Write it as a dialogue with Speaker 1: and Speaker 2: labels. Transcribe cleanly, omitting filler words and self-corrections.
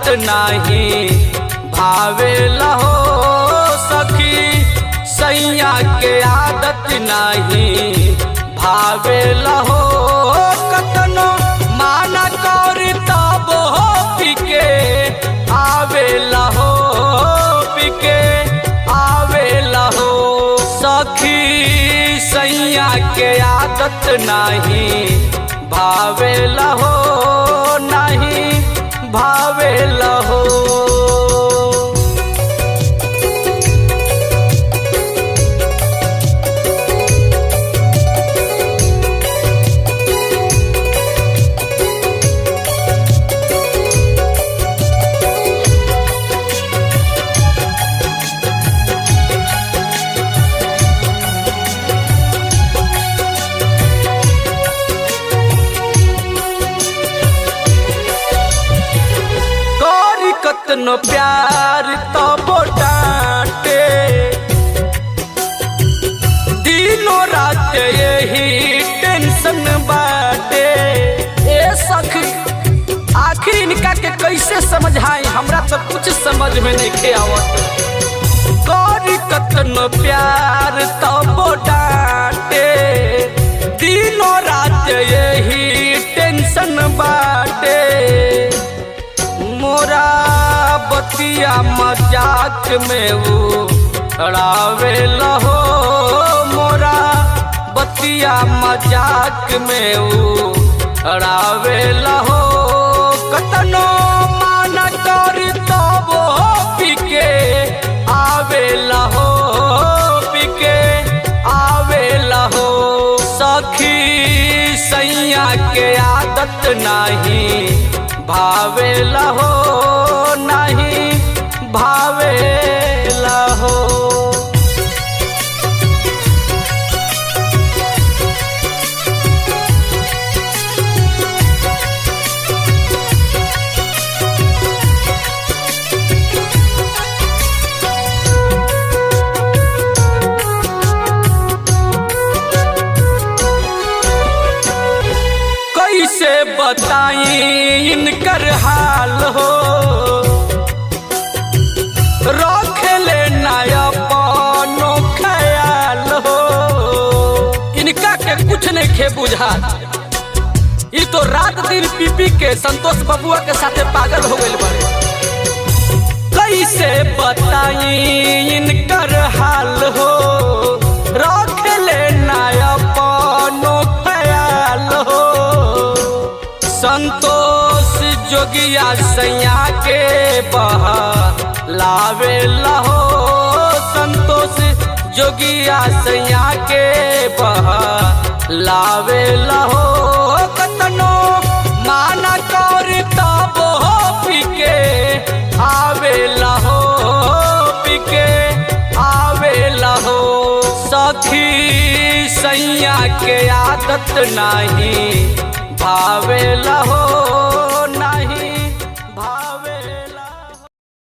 Speaker 1: आदत नहीं भावेला हो सखी, सैया के आदत नहीं भावेला हो। कतनो माना करी तब हो पिके आवेला हो, पिके आवेला हो सखी, सैया के आदत नहीं भावेला हो, नहीं भावेला हो। कतनो प्यार तब डांटे, दिनों रात यही टेंशन बाटे। ए सखी आखिर इनका के कैसे समझाई, हमरा तो कुछ समझ में नहीं आवत। करी कतनो प्यार तब डांटे, दिनों रात यही टेंशन बाटे। मोरा बतिया मजाक में वो उड़ावेला हो, मोरा बतिया मजाक में वो उड़ावेला हो। कतनो माना करी तब हो पिके आवेला हो, पिके आवेला हो सखी, सैया के आदत नहीं भावेला हो, नहीं भावेला हो। कैसे बताई इनकर हाल हो, रखेले नया पानो ख्याल हो। इनका के कुछ नहीं खे बुझा, ये तो रात दिन पी पी के संतोष बबुआ के साथे पागल हो गए बड़े। कैसे बताई इनकर हाल हो, रखेले नया पानो ख्याल हो। संतोष जोगिया सैया के बहा लावेला हो, संतोष जोगिया सैया के बहा लावेला हो। कतनो माना करी तब हो पिके आवेला हो, पिके आवेला हो सखी, सैया के आदत नहीं भावे